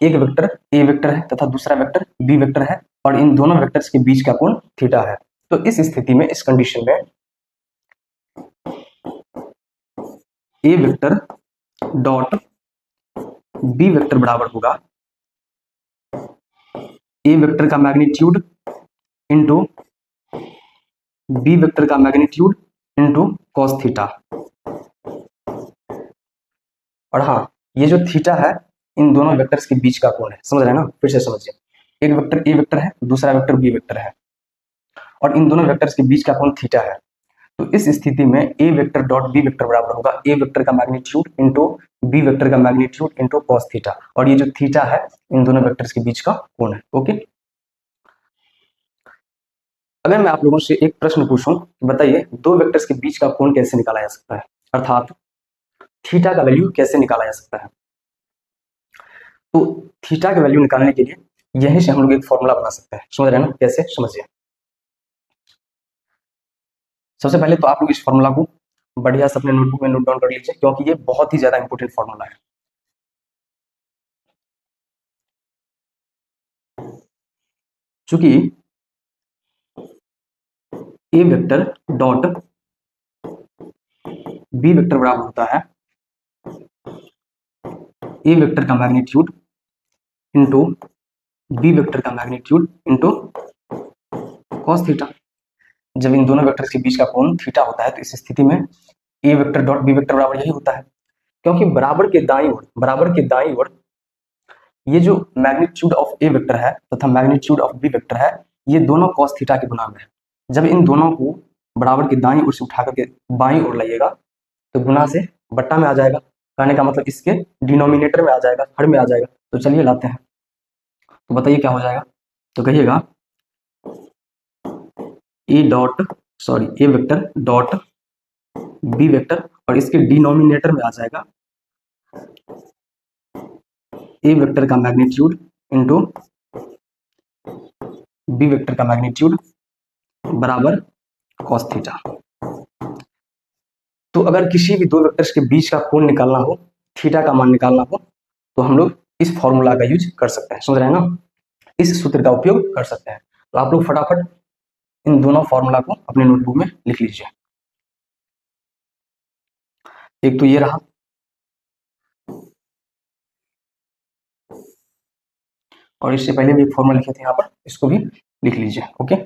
एक vector A vector है तथा दूसरा वेक्टर बी वेक्टर है और इन दोनों वेक्टर्स के बीच का कोण थीटा है। तो इस स्थिति में, इस कंडीशन में ए वेक्टर डॉट बी वेक्टर बराबर होगा ए वेक्टर का मैग्नीट्यूड इंटू बी वेक्टर का मैग्नीट्यूड इंटू कॉस थीटा। और हाँ, ये जो थीटा है इन दोनों वेक्टर्स के बीच का कोण है। समझ रहे हैं ना? फिर से समझिए, एक वेक्टर ए वेक्टर है, दूसरा वेक्टर बी वेक्टर है और इन दोनों वेक्टर्स के बीच का कोण थीटा है। तो इस स्थिति में ए वेक्टर डॉट बी वेक्टर बराबर होगा ए वेक्टर का मैग्नीट्यूड इंटू बी वेक्टर का मैग्नीट्यूड इंटू कॉस थीटा। और ये जो थीटा है इन दोनों वेक्टर्स के बीच का कोण है। ओके, अगर मैं आप लोगों से एक प्रश्न पूछूं, बताइए दो वेक्टर्स के बीच का कोण कैसे निकाला जा सकता है, अर्थात थीटा का वैल्यू कैसे निकाला जा सकता है। तो थीटा का वैल्यू निकालने के लिए यहीं से हम लोग एक फॉर्मूला बना सकते हैं। समझ रहे हैं ना? कैसे, समझिए। सबसे पहले तो आप लोग इस फॉर्मूला को बढ़िया से अपने नोटबुक में नोट डाउन कर लीजिए, क्योंकि ये बहुत ही ज्यादा इंपॉर्टेंट फॉर्मूला है। चूंकि ए वेक्टर डॉट बी वेक्टर बराबर होता है ए वेक्टर का मैग्नीट्यूड इंटू बी वेक्टर का मैग्नीट्यूड इंटू कॉस थीटा। जब इन दोनों वेक्टर्स के बीच का कोण थीटा होता है तो इस स्थिति में ए वेक्टर डॉट बी वेक्टर बराबर यही होता है, क्योंकि बराबर के दाईं ओर ये जो मैग्नीट्यूड ऑफ ए वेक्टर है तथा मैग्नीट्यूड ऑफ बी वेक्टर है, ये दोनों कॉस थीटा के गुना में है। जब इन दोनों को बराबर की दाईं ओर से उठा करके बाईं ओर लाइएगा तो गुना से बट्टा में आ जाएगा। कहने का मतलब इसके डिनोमिनेटर में आ जाएगा, हर में आ जाएगा। तो चलिए लाते हैं, तो बताइए क्या हो जाएगा। तो कहिएगा ए वेक्टर डॉट बी वेक्टर और इसके डिनोमिनेटर में आ जाएगा ए वेक्टर का मैग्नीट्यूड इंटू बी वेक्टर का मैग्नीट्यूड बराबर कॉस थीटा। तो अगर किसी भी दो वेक्टर्स के बीच का कोण निकालना हो, थीटा का मान निकालना हो, तो हम लोग इस फॉर्मूला का यूज कर सकते हैं। समझ रहे हैं ना? इस सूत्र का उपयोग कर सकते हैं। तो आप लोग फटाफट इन दोनों फॉर्मूला को अपने नोटबुक में लिख लीजिए। एक तो ये रहा, और इससे पहले भी एक फॉर्मूला लिखे थे यहाँ पर, इसको भी लिख लीजिए। ओके।